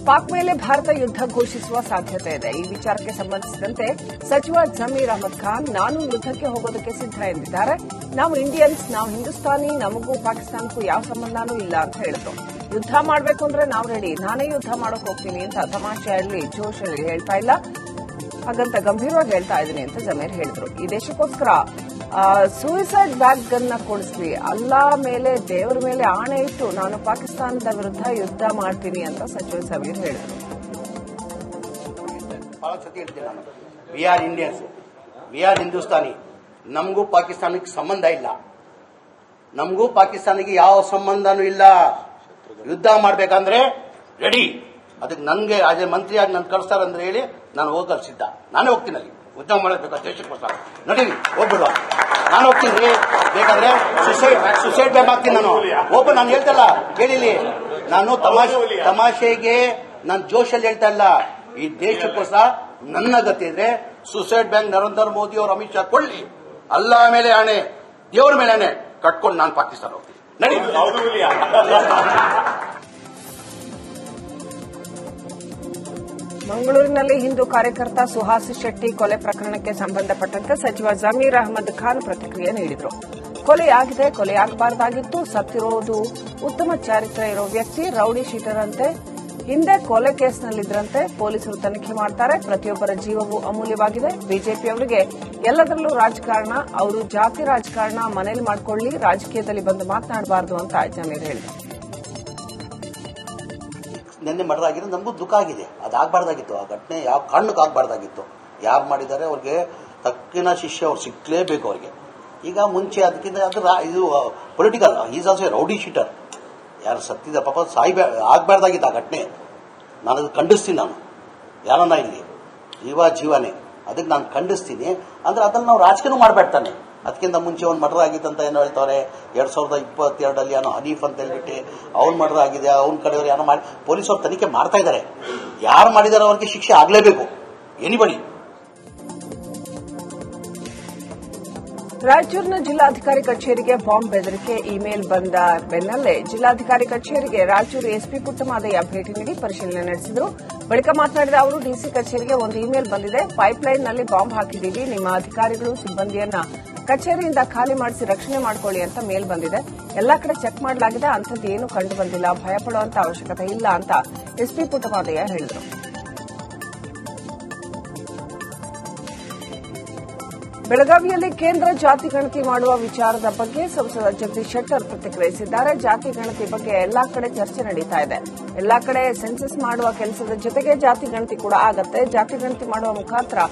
ಪಾಕ್ ಮೇಲೆ ಭಾರತ ಯುದ್ಧ ಘೋಷಿಸುವ ಸಾಧ್ಯತೆ ಇದೆ. ಈ ವಿಚಾರಕ್ಕೆ ಸಂಬಂಧಿಸಿದಂತೆ ಸಚಿವ ಜಮೀರ್ ಅಹಮದ್ ಖಾನ್ ನಾನು ಯುದ್ದಕ್ಕೆ ಹೋಗೋದಕ್ಕೆ ಸಿದ್ಧ ಎಂದಿದ್ದಾರೆ. ನಾವು ಇಂಡಿಯನ್ಸ್, ನಾವು ಹಿಂದೂಸ್ತಾನಿ, ನಮಗೂ ಪಾಕಿಸ್ತಾನಕ್ಕೂ ಯಾವ ಸಂಬಂಧನೂ ಇಲ್ಲ ಅಂತ ಹೇಳಿದ್ರು. ಯುದ್ಧ ಮಾಡಬೇಕು ಅಂದ್ರೆ ನಾವು ರೆಡಿ, ನಾನೇ ಯುದ್ಧ ಮಾಡೋಕೆ ಹೋಗ್ತೀನಿ ಅಂತ ತಮಾಷೆಯಲ್ಲಿ ಜೋಶಲ್ಲಿ ಹೇಳ್ತಾ ಇಲ್ಲ, ಹಾಗಂತ ಗಂಭೀರವಾಗಿ ಹೇಳ್ತಾ ಇದ್ದೀನಿ ಅಂತ ಜಮೀರ್ ಹೇಳಿದ್ರು. ಈ ದೇಶಕ್ಕೋಸ್ಕರ ಸೂಯಿಸೈಡ್ ಬ್ಯಾಗ್ ಗನ್ನ ಕೊಡಿಸ್ಲಿ, ಅಲ್ಲಾ ಮೇಲೆ ದೇವರ ಮೇಲೆ ಆಣೆ ಇಟ್ಟು ನಾನು ಪಾಕಿಸ್ತಾನದ ವಿರುದ್ಧ ಯುದ್ಧ ಮಾಡ್ತೀನಿ ಅಂತ ಸಚಿವ ಜಮೀರ್ ಹೇಳಿದರು. ಬಹಳ ಸತಿ ಹೇಳ್ತೀನಿ ನಾನು, we are Indians, we are Hindustani, ನಮಗೂ ಪಾಕಿಸ್ತಾನಕ್ಕೆ ಸಂಬಂಧ ಇಲ್ಲ, ನಮಗೂ ಪಾಕಿಸ್ತಾನಕ್ಕೆ ಯಾವ ಸಂಬಂಧನೂ ಇಲ್ಲ. ಯುದ್ಧ ಮಾಡ್ಬೇಕಂದ್ರೆ ರೆಡಿ, ಅದಕ್ಕೆ ನನಗೆ ಅದೇ ಮಂತ್ರಿಯಾಗಿ ನಾನು ಕಳಿಸ್ತಾರಂದ್ರೆ ಹೇಳಿ ನಾನು ಹೋಗಲು ಸಿದ್ಧ, ನಾನೇ ಹೋಗ್ತೀನಿ ಅಲ್ಲಿ ಯುದ್ಧ ಮಾಡಬೇಕು ದೇಶಕ್ಕೋಸ್ಕರ. ನಡೀರಿ ಹೋಗ್ಬಿಡುವ, ನಾನು ಹೋಗ್ತೀನಿ. ಬೇಕಾದ್ರೆ ಸುಸೈಡ್ ಬ್ಯಾಗ್ ಹಾಕ್ತೀನಿ ನಾನು. ನಾನು ಹೇಳ್ತಲ್ಲ ಕೇಳಿಲಿ, ನಾನು ತಮಾಷೆಗೆ ನಾನು ಜೋಶಲ್ಲಿ ಹೇಳ್ತಾ ಇಲ್ಲ. ಈ ದೇಶಕ್ಕೋಸ್ಕರ ನನ್ನ ಗತಿ ಇದ್ರೆ ಸುಸೈಡ್ ಬ್ಯಾಂಕ್ ನರೇಂದ್ರ ಮೋದಿ ಅವರು ಅಮಿತ್ ಶಾ ಕೊಳ್ಳಿ, ಅಲ್ಲಾ ಮೇಲೆ ಆಣೆ, ದೇವರ ಮೇಲೆ ಆಣೆ ಕಟ್ಕೊಂಡು ನಾನು ಪಾಕಿಸ್ತಾನ ಹೋಗ್ತೀನಿ. ನಡಿ. ಮಂಗಳೂರಿನಲ್ಲಿ ಹಿಂದೂ ಕಾರ್ಯಕರ್ತ ಸುಹಾಸ್ ಶೆಟ್ಟಿ ಕೊಲೆ ಪ್ರಕರಣಕ್ಕೆ ಸಂಬಂಧಪಟ್ಟಂತೆ ಸಚಿವ ಜಮೀರ್ ಅಹಮದ್ ಖಾನ್ ಪ್ರತಿಕ್ರಿಯೆ ನೀಡಿದರು. ಕೊಲೆಯಾಗಿದೆ, ಕೊಲೆಯಾಗಬಾರದಾಗಿತ್ತು, ಸತ್ತಿರೋದು ಉತ್ತಮ ಚಾರಿತ್ರ್ಯ ಇರೋ ವ್ಯಕ್ತಿ, ರೌಡಿ ಶೀಟರ್ ಅಂತೆ, ಹಿಂದೆ ಕೊಲೆ ಕೇಸ್ನಲ್ಲಿದ್ದರಂತೆ, ಪೊಲೀಸರು ತನಿಖೆ ಮಾಡ್ತಾರೆ, ಪ್ರತಿಯೊಬ್ಬರ ಜೀವವೂ ಅಮೂಲ್ಯವಾಗಿದೆ. ಬಿಜೆಪಿಯವರಿಗೆ ಎಲ್ಲದರಲ್ಲೂ ರಾಜಕಾರಣ, ಅವರು ಜಾತಿ ರಾಜಕಾರಣ ಮನೇಲಿ ಮಾಡಿಕೊಳ್ಳಿ, ರಾಜಕೀಯದಲ್ಲಿ ಬಂದು ಮಾತನಾಡಬಾರದು ಅಂತ ಜಮೀರ್ ಹೇಳಿದರು. ನಿನ್ನೆ ಮರ್ಡರ್ ಆಗಿದೆ, ನಮಗೂ ದುಃಖ ಆಗಿದೆ. ಅದಾಗಬಾರ್ದಾಗಿತ್ತು, ಆ ಘಟನೆ ಯಾವ ಕಾರಣಕ್ಕೂ ಆಗಬಾರ್ದಾಗಿತ್ತು. ಯಾರು ಮಾಡಿದ್ದಾರೆ ಅವ್ರಿಗೆ ತಕ್ಕಿನ ಶಿಷ್ಯ ಅವ್ರು ಸಿಕ್ಕಲೇಬೇಕು ಅವ್ರಿಗೆ. ಈಗ ಮುಂಚೆ ಅದಕ್ಕಿಂತ ಇದು political, is also rowdy sheeter. ಯಾರು ಸತ್ತಿದ ಪಾಪ ಆಗಬಾರ್ದಾಗಿತ್ತು ಆ ಘಟನೆ. ನಾನು ಅದು ಖಂಡಿಸ್ತೀನಿ. ನಾನು ಯಾರನ್ನ ಇಲ್ಲಿ ಜೀವನೇ, ಅದಕ್ಕೆ ನಾನು ಖಂಡಿಸ್ತೀನಿ. ಅಂದ್ರೆ ಅದನ್ನು ನಾವು ರಾಜಕೀಯ ಮಾಡಬೇಡ್ತಾನೆ. ಅದಕ್ಕಿಂತ ಮುಂಚೆ ಒಂದು ಮರ್ಡರ್ ಆಗಿತ್ತು ಅಂತ ಏನೋ ಹೇಳ್ತಾರೆ, 2022 ಏನೋ ಹನೀಫ್ ಅಂತ ಹೇಳ್ಬಿಟ್ಟು ಅವ್ನು ಮರ್ಡರ್ ಆಗಿದೆ, ಅವ್ನ ಕಡೆಯವ್ರು ಏನೋ ಮಾಡಿ ಪೊಲೀಸರು ತನಿಖೆ ಮಾಡ್ತಾ ಇದ್ದಾರೆ. ಯಾರು ಮಾಡಿದಾರೆ ಅವ್ರಿಗೆ ಶಿಕ್ಷೆ ಆಗಲೇಬೇಕು, ಎನಿಬಡಿ. ರಾಯಚೂರಿನ ಜಿಲ್ಲಾಧಿಕಾರಿ ಕಚೇರಿಗೆ ಬಾಂಬ್ ಬೆದರಿಕೆ ಇಮೇಲ್ ಬಂದ ಬೆನ್ನಲ್ಲೇ ಜಿಲ್ಲಾಧಿಕಾರಿ ಕಚೇರಿಗೆ ರಾಯಚೂರು ಎಸ್ಪಿ ಪುಟ್ಟಮಾದಯ್ಯ ಭೇಟಿ ನೀಡಿ ಪರಿಶೀಲನೆ ನಡೆಸಿದರು. ಬಳಿಕ ಮಾತನಾಡಿದ ಅವರು, ಡಿಸಿ ಕಚೇರಿಗೆ ಒಂದು ಇಮೇಲ್ ಬಂದಿದೆ, ಪೈಪ್ಲೈನ್ನಲ್ಲಿ ಬಾಂಬ್ ಹಾಕಿದ್ದೀವಿ, ನಿಮ್ಮ ಅಧಿಕಾರಿಗಳು ಸಿಬ್ಬಂದಿಯನ್ನ ಕಚೇರಿಯಿಂದ ಖಾಲಿ ಮಾಡಿಸಿ ರಕ್ಷಣೆ ಮಾಡಿಕೊಳ್ಳಿ ಅಂತ ಮೇಲ್ ಬಂದಿದೆ. ಎಲ್ಲಾ ಕಡೆ ಚೆಕ್ ಮಾಡಲಾಗಿದೆ, ಅಂಥದ್ದು ಏನೂ ಕಂಡು ಬಂದಿಲ್ಲ, ಭಯಪಡುವಂತ ಅವಶ್ಯಕತೆ ಇಲ್ಲ ಅಂತ ಎಸ್ಪಿ ಪುಟ್ಟಮಾದಯ್ಯ ಹೇಳಿದರು. ಬೆಳಗಾವಿಯಲ್ಲಿ ಕೇಂದ್ರ ಜಾತಿ ಗಣತಿ ಮಾಡುವ ವಿಚಾರದ ಬಗ್ಗೆ ಸಂಸದ ಜಗದೀಶ್ ಶೆಟ್ಟರ್ ಪ್ರತಿಕ್ರಿಯಿಸಿದ್ದಾರೆ. ಜಾತಿ ಗಣತಿ ಬಗ್ಗೆ ಎಲ್ಲಾ ಕಡೆ ಚರ್ಚೆ ನಡೀತಾ ಇದೆ. ಎಲ್ಲಾ ಕಡೆ ಸೆನ್ಸಸ್ ಮಾಡುವ ಕೆಲಸದ ಜೊತೆಗೆ ಜಾತಿ ಗಣತಿ ಕೂಡ ಆಗತ್ತೆ. ಜಾತಿ ಗಣತಿ ಮಾಡುವ ಮುಖಾಂತರ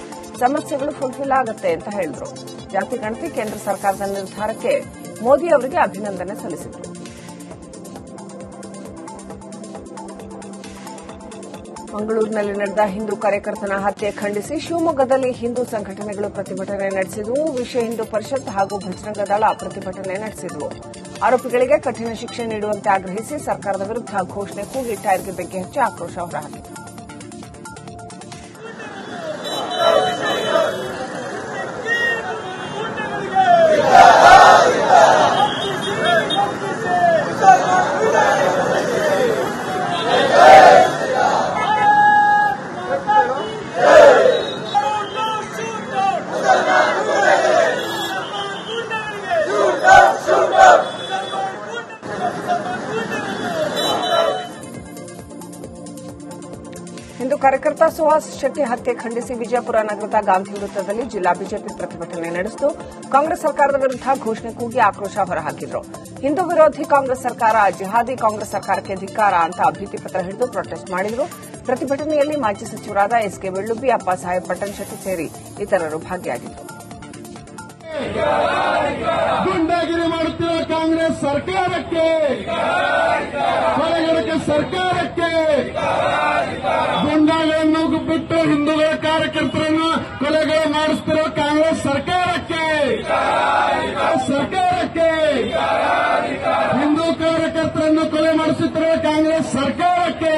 ಸಮಸ್ಯೆಗಳು ಫುಲ್ಫಿಲ್ ಆಗತ್ತೆ ಅಂತ ಹೇಳಿದರು. ಜಾತಿ ಗಣತಿ ಕೇಂದ್ರ ಸರ್ಕಾರದ ನಿರ್ಧಾರಕ್ಕೆ ಮೋದಿ ಅವರಿಗೆ ಅಭಿನಂದನೆ ಸಲ್ಲಿಸಿದರು. ಮಂಗಳೂರಿನಲ್ಲಿ ನಡೆದ ಹಿಂದೂ ಕಾರ್ಯಕರ್ತನ ಹತ್ಯೆ ಖಂಡಿಸಿ ಶಿವಮೊಗ್ಗದಲ್ಲಿ ಹಿಂದೂ ಸಂಘಟನೆಗಳು ಪ್ರತಿಭಟನೆ ನಡೆಸಿದವು. ವಿಶ್ವ ಹಿಂದೂ ಪರಿಷತ್ ಹಾಗೂ ಬಜರಂಗ ದಳ ಪ್ರತಿಭಟನೆ ನಡೆಸಿದವು. ಆರೋಪಿಗಳಿಗೆ ಕಠಿಣ ಶಿಕ್ಷೆ ನೀಡುವಂತೆ ಆಗ್ರಹಿಸಿ ಸರ್ಕಾರದ ವಿರುದ್ಧ ಘೋಷಣೆ ಕೂಗಿ ಟೈರ್ಗೆ ಬೆಂಕಿ ಹಚ್ಚಿ ಆಕ್ರೋಶ ಹೊರಹಾಕಿದರು. ಹಿಂದೂ ಕಾರ್ಯಕರ್ತ ಸುಹಾಸ್ ಶೆಟ್ಟಿ ಹತ್ಯೆ ಖಂಡಿಸಿ ವಿಜಯಪುರ ನಗರದ ಗಾಂಧಿ ವೃತ್ತದಲ್ಲಿ ಜಿಲ್ಲಾ ಬಿಜೆಪಿ ಪ್ರತಿಭಟನೆ ನಡೆಸಿತು. ಕಾಂಗ್ರೆಸ್ ಸರ್ಕಾರದ ವಿರುದ್ಧ ಘೋಷಣೆ ಕೂಗಿ ಆಕ್ರೋಶ ಹೊರಹಾಕಿದರು. ಹಿಂದೂ ವಿರೋಧಿ ಕಾಂಗ್ರೆಸ್ ಸರ್ಕಾರ, ಜಿಹಾದಿ ಕಾಂಗ್ರೆಸ್ ಸರ್ಕಾರಕ್ಕೆ ಧಿಕ್ಕಾರ ಅಂತ ಭಿತ್ತಿ ಪತ್ರ ಹಿಡಿದು ಪ್ರೊಟೆಸ್ಟ್ ಮಾಡಿದರು. ಪ್ರತಿಭಟನೆಯಲ್ಲಿ ಮಾಜಿ ಸಚಿವರಾದ ಎಸ್ಕೆ ಬೆಳ್ಳುಬ್ಬಿ, ಅಪ್ಪ ಸಾಹೇಬ್ ಪಟ್ಟಣ್ ಶೆಟ್ಟಿ ಸೇರಿ ಇತರರು ಭಾಗಿಯಾಗಿದ್ದರು. ಗುಂಡಾಗಿರಿ ಮಾಡುತ್ತಿರುವ ಕಾಂಗ್ರೆಸ್ ಸರ್ಕಾರಕ್ಕೆ, ಹೊರಗಡಕ ಸರ್ಕಾರಕ್ಕೆ, ಗುಂಡಾಗಳನ್ನು ಬಿಟ್ಟು ಹಿಂದೂಗಳ ಕಾರ್ಯಕರ್ತರನ್ನು ಕೊಲೆಗಳು ಮಾಡಿಸುತ್ತಿರುವ ಕಾಂಗ್ರೆಸ್ ಸರ್ಕಾರಕ್ಕೆ, ಹಿಂದೂ ಕಾರ್ಯಕರ್ತರನ್ನು ಕೊಲೆ ಮಾಡಿಸುತ್ತಿರುವ ಕಾಂಗ್ರೆಸ್ ಸರ್ಕಾರಕ್ಕೆ,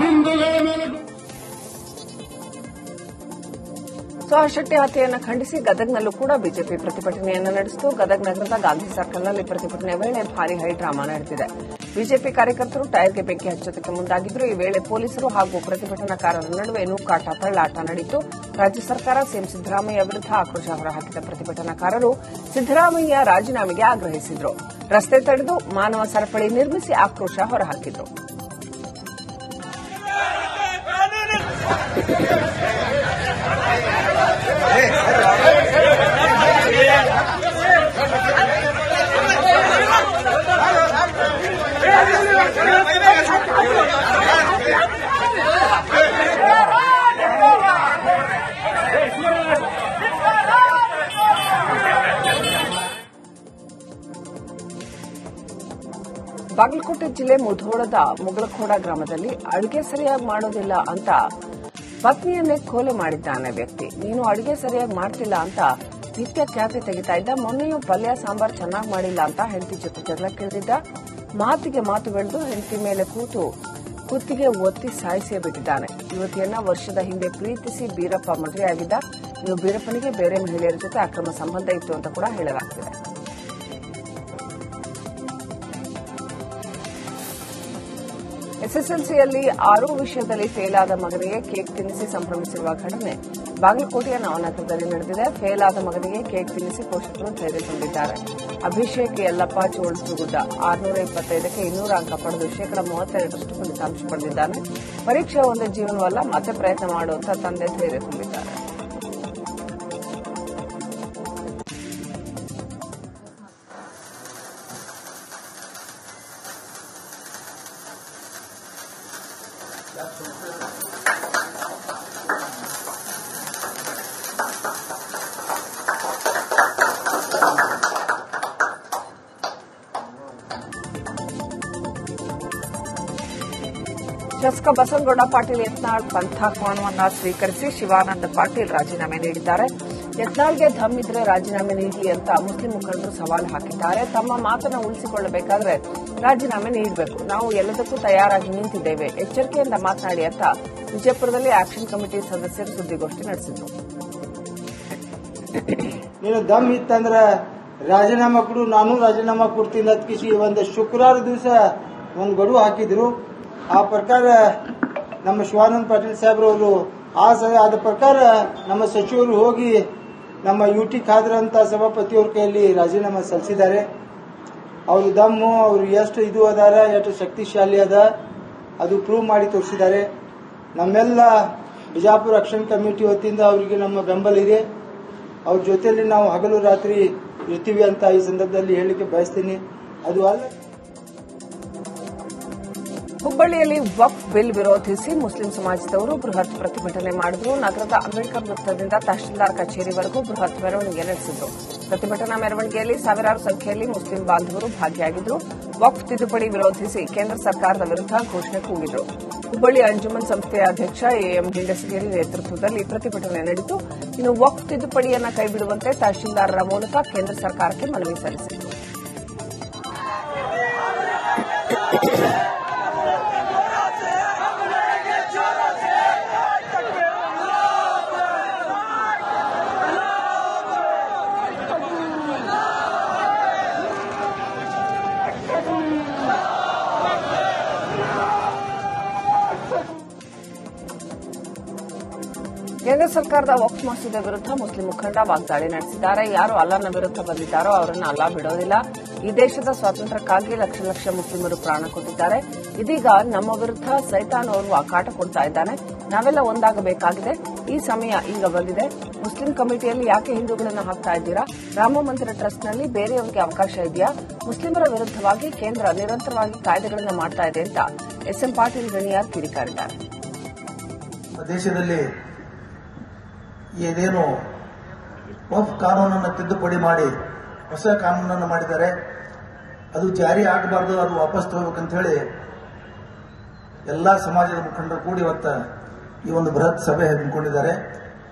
ಹಿಂದೂಗಳ ಮೇಲೆ ಸುಹಾಸ್ ಶೆಟ್ಟಿ ಹತ್ಯೆಯನ್ನು ಖಂಡಿಸಿ ಗದಗ್ನಲ್ಲೂ ಕೂಡ ಬಿಜೆಪಿ ಪ್ರತಿಭಟನೆಯನ್ನು ನಡೆಸಿತು. ಗದಗ್ ನಗರದ ಗಾಂಧಿ ಸರ್ಕಲ್ನಲ್ಲಿ ಪ್ರತಿಭಟನೆ ವೇಳೆ ಭಾರೀ ಹೈಡ್ರಾಮಾ ನಡೆದಿದೆ. ಬಿಜೆಪಿ ಕಾರ್ಯಕರ್ತರು ಟೈರ್ಗೆ ಬೆಂಕಿ ಹಚ್ಚೋದಕ್ಕೆ ಮುಂದಾಗಿದ್ದರು. ಈ ವೇಳೆ ಪೊಲೀಸರು ಹಾಗೂ ಪ್ರತಿಭಟನಾಕಾರರ ನಡುವೆ ನೂಕಾಟ ತಳ್ಳಾಟ ನಡೆಯಿತು. ರಾಜ್ಯ ಸರ್ಕಾರ ಸಿಎಂ ಸಿದ್ದರಾಮಯ್ಯ ವಿರುದ್ಧ ಆಕ್ರೋಶ ಹೊರಹಾಕಿದ ಪ್ರತಿಭಟನಾಕಾರರು ಸಿದ್ದರಾಮಯ್ಯ ರಾಜೀನಾಮೆಗೆ ಆಗ್ರಹಿಸಿದರು. ರಸ್ತೆ ತಡೆದು ಮಾನವ ಸರಪಳಿ ನಿರ್ಮಿಸಿ ಆಕ್ರೋಶ ಹೊರಹಾಕಿದರು. ಬಾಗಲಕೋಟೆ ಜಿಲ್ಲೆ ಮುಧೋಳದ ಮುಗಳಖೋಡ ಗ್ರಾಮದಲ್ಲಿ ಅಡುಗೆ ಸರಿಯಾಗಿ ಮಾಡೋದಿಲ್ಲ ಅಂತ ಪತ್ನಿಯನ್ನೇ ಕೊಲೆ ಮಾಡಿದ್ದಾನೆ ವ್ಯಕ್ತಿ. ನೀನು ಅಡುಗೆ ಸರಿಯಾಗಿ ಮಾಡ್ತಿಲ್ಲ ಅಂತ ನಿತ್ಯ ಖ್ಯಾತಿ ತೆಗಿತಾ ಇದ್ದ. ಮೊನ್ನೆಯೂ ಪಲ್ಯ ಸಾಂಬಾರ್ ಚೆನ್ನಾಗಿ ಮಾಡಿಲ್ಲ ಅಂತ ಹೆಂಡತಿ ಜೊತೆ ಜಗಳಕ್ಕಿಳಿದಿದ್ದ. ಮಾತಿಗೆ ಮಾತು ಬೆಳೆದು ಹೆಂಡತಿ ಮೇಲೆ ಕುತ್ತಿಗೆ ಒತ್ತಿ ಸಾಯಿಸೇ ಬಿಟ್ಟಿದ್ದಾನೆ. ಯುವತಿಯನ್ನ ವರ್ಷದ ಹಿಂದೆ ಪ್ರೀತಿಸಿ ಬೀರಪ್ಪ ಮದುವೆಯಾಗಿದ್ದ. ಇನ್ನು ಬೀರಪ್ಪನಿಗೆ ಬೇರೆ ಮಹಿಳೆಯರ ಜೊತೆ ಅಕ್ರಮ ಸಂಬಂಧ ಇತ್ತು ಅಂತ ಕೂಡ ಹೇಳಲಾಗ್ತಿದೆ. ಎಸ್ಎಸ್ಎಲ್ಸಿಯಲ್ಲಿ 6 ವಿಷಯದಲ್ಲಿ ಫೇಲ್ ಆದ ಮಗನಿಗೆ ಕೇಕ್ ತಿನ್ನಿಸಿ ಸಂಭ್ರಮಿಸಿರುವ ಘಟನೆ ಬಾಗಲಕೋಟೆಯ ನವನಗರದಲ್ಲಿ ನಡೆದಿದೆ. ಫೇಲ್ ಆದ ಮಗನಿಗೆ ಕೇಕ್ ತಿನ್ನಿಸಿ ಪೋಷಕರು ಧೈರ್ಯ ತುಂಬಿದ್ದಾರೆ. ಅಭಿಷೇಕ್ ಯಲ್ಲಪ್ಪ ಚೋಳಿಸುಗುಡ್ಡ 625ಕ್ಕೆ 200 ಅಂಕ ಪಡೆದು ಶೇಕಡಾ 32ರಷ್ಟು ಫಲಿತಾಂಶ ಪಡೆದಿದ್ದಾನೆ. ಪರೀಕ್ಷೆ ಒಂದೇ ಜೀವನವಲ್ಲ, ಮತ್ತೆ ಪ್ರಯತ್ನ ಮಾಡುವಂತ ತಂದೆ ಧೈರ್ಯ ತುಂಬಿದ್ದಾರೆ. ಶಾಸಕ ಬಸನಗೌಡ ಪಾಟೀಲ್ ಯತ್ನಾಳ್ ಪಂಥಾಹ್ವಾನವನ್ನು ಸ್ವೀಕರಿಸಿ ಶಿವಾನಂದ ಪಾಟೀಲ್ ರಾಜೀನಾಮೆ ನೀಡಿದ್ದಾರೆ. ಯತ್ನಾಳ್ಗೆ ಧಮ್ ಇದ್ರೆ ರಾಜೀನಾಮೆ ನೀಡಿ ಅಂತ ಮುಸ್ಲಿಂ ಮುಖಂಡರು ಸವಾಲು ಹಾಕಿದ್ದಾರೆ. ತಮ್ಮ ಮಾತನ್ನು ಉಳಿಸಿಕೊಳ್ಳಬೇಕಾದ್ರೆ ರಾಜೀನಾಮೆ ನೀಡಬೇಕು. ನಾವು ಎಲ್ಲದಕ್ಕೂ ತಯಾರಾಗಿ ನಿಂತಿದ್ದೇವೆ, ಎಚ್ಚರಿಕೆಯಿಂದ ಮಾತನಾಡಿ ಅಂತ ವಿಜಯಪುರದಲ್ಲಿ ಆಕ್ಷನ್ ಕಮಿಟಿ ಸದಸ್ಯರು ಸುದ್ದಿಗೋಷ್ಠಿ ನಡೆಸಿದರು. ನೀನು ದಮ್ ಇತ್ತಂದ್ರೆ ರಾಜೀನಾಮೆ ಕೊಡು, ನಾನು ರಾಜೀನಾಮೆ ಕೊಡ್ತೀನಿ ಅದಕ್ಕೆ ಒಂದು ಶುಕ್ರವಾರ ದಿವಸ ಒಂದು ಗಡುವು ಹಾಕಿದ್ರು. ಆ ಪ್ರಕಾರ ನಮ್ಮ ಶಿವಾನಂದ ಪಾಟೀಲ್ ಸಾಹೇಬ್ರವರು ಆದ ಪ್ರಕಾರ ನಮ್ಮ ಸಚಿವರು ಹೋಗಿ ನಮ್ಮ ಯುಟಿ ಖಾದರ್ ಅಂತ ಸಭಾಪತಿಯವ್ರ ಕೈಯಲ್ಲಿ ರಾಜೀನಾಮೆ ಸಲ್ಲಿಸಿದ್ದಾರೆ. ಅವರು ದಮ್ಮು, ಅವರು ಎಷ್ಟು ಇದು ಅದಾರ, ಎಷ್ಟು ಶಕ್ತಿಶಾಲಿ ಅದ ಅದು ಪ್ರೂವ್ ಮಾಡಿ ತೋರಿಸಿದ್ದಾರೆ. ನಮ್ಮೆಲ್ಲ ಬಿಜಾಪುರ ಆಕ್ಷನ್ ಕಮಿಟಿ ವತಿಯಿಂದ ಅವರಿಗೆ ನಮ್ಮ ಬೆಂಬಲ ಇದೆ. ಅವ್ರ ಜೊತೆಯಲ್ಲಿ ನಾವು ಹಗಲು ರಾತ್ರಿ ಇರ್ತೀವಿ ಅಂತ ಈ ಸಂದರ್ಭದಲ್ಲಿ ಹೇಳಲಿಕ್ಕೆ ಬಯಸ್ತೀನಿ. ಅದು ಅಲ್ಲ, ಹುಬ್ಬಳ್ಳಿಯಲ್ಲಿ ವಕ್ಫ್ ಬಿಲ್ ವಿರೋಧಿಸಿ ಮುಸ್ಲಿಂ ಸಮಾಜದವರು ಬೃಹತ್ ಪ್ರತಿಭಟನೆ ಮಾಡಿದ್ರು. ನಗರದ ಅಂಬೇಡ್ಕರ್ ವೃತ್ತದಿಂದ ತಹಶೀಲ್ದಾರ್ ಕಚೇರಿವರೆಗೂ ಬೃಹತ್ ಮೆರವಣಿಗೆ ನಡೆಸಿದ್ರು. ಪ್ರತಿಭಟನಾ ಮೆರವಣಿಗೆಯಲ್ಲಿ ಸಾವಿರಾರು ಸಂಖ್ಯೆಯಲ್ಲಿ ಮುಸ್ಲಿಂ ಬಾಂಧವರು ಭಾಗಿಯಾಗಿದ್ದರು. ವಕ್ಫ್ ತಿದ್ದುಪಡಿ ವಿರೋಧಿಸಿ ಕೇಂದ್ರ ಸರ್ಕಾರದ ವಿರುದ್ಧ ಘೋಷಣೆ ಕೂಗಿದ್ರು. ಹುಬ್ಬಳ್ಳಿ ಅಂಜುಮನ್ ಸಂಸ್ಥೆಯ ಅಧ್ಯಕ್ಷ ಎಎಂ ಹಿಂಡಸಗೇರಿ ನೇತೃತ್ವದಲ್ಲಿ ಪ್ರತಿಭಟನೆ ನಡೆಯಿತು. ಇನ್ನು ವಕ್ಫ್ ತಿದ್ದುಪಡಿಯನ್ನು ಕೈಬಿಡುವಂತೆ ತಹಶೀಲ್ದಾರರ ಮೂಲಕ ಕೇಂದ್ರ ಸರ್ಕಾರಕ್ಕೆ ಮನವಿ ಸಲ್ಲಿಸಿತು. ಕೇಂದ್ರ ಸರ್ಕಾರದ ವಕ್ಫ್ ಮಸೂದೆ ವಿರುದ್ಧ ಮುಸ್ಲಿಂ ಮುಖಂಡ ವಾಗ್ದಾಳಿ ನಡೆಸಿದ್ದಾರೆ. ಯಾರು ಅಲ್ಲಾಹನ ವಿರುದ್ಧ ಬಂದಿದ್ದಾರೋ ಅವರನ್ನು ಅಲ್ಲಾ ಬಿಡೋದಿಲ್ಲ. ಈ ದೇಶದ ಸ್ವಾತಂತ್ರ್ಯಕ್ಕಾಗಿ ಲಕ್ಷ ಲಕ್ಷ ಮುಸ್ಲಿಮರು ಪ್ರಾಣ ಕೊಟ್ಟಿದ್ದಾರೆ. ಇದೀಗ ನಮ್ಮ ವಿರುದ್ಧ ಸೈತಾನ್ ಓರ್ವ ಕಾಟ ಕೊಡ್ತಾ ಇದ್ದಾನೆ. ನಾವೆಲ್ಲ ಒಂದಾಗಬೇಕಾಗಿದೆ. ಈ ಸಮಯ ಈಗ ಬಂದಿದೆ. ಮುಸ್ಲಿಂ ಕಮಿಟಿಯಲ್ಲಿ ಯಾಕೆ ಹಿಂದೂಗಳನ್ನು ಹಾಕ್ತಾ ಇದ್ದೀರಾ? ರಾಮ ಮಂದಿರ ಟ್ರಸ್ಟ್ನಲ್ಲಿ ಬೇರೆಯವರಿಗೆ ಅವಕಾಶ ಇದೆಯಾ? ಮುಸ್ಲಿಮರ ವಿರುದ್ಧವಾಗಿ ಕೇಂದ್ರ ನಿರಂತರವಾಗಿ ಕಾಯ್ದೆಗಳನ್ನು ಮಾಡ್ತಾ ಇದೆ ಅಂತ ಎಸ್ಎಂ ಪಾಟೀಲ್ ಗಣಿಯಾರ್ ಕಿಡಿಕಾರಿದ್ದಾರೆ. ದೇಶದಲ್ಲಿ ಏನೇನು ವಕ್ಫ್ ಕಾನೂನನ್ನು ತಿದ್ದುಪಡಿ ಮಾಡಿ ಹೊಸ ಕಾನೂನನ್ನು ಮಾಡಿದ್ದಾರೆ, ಅದು ಜಾರಿ ಆಗಬಾರ್ದು, ಅದು ವಾಪಸ್ ತಗೋಬೇಕಂತ ಹೇಳಿ ಎಲ್ಲ ಸಮಾಜದ ಮುಖಂಡರು ಕೂಡಿ ಇವತ್ತು ಈ ಒಂದು ಬೃಹತ್ ಸಭೆ ಹಮ್ಮಿಕೊಂಡಿದ್ದಾರೆ.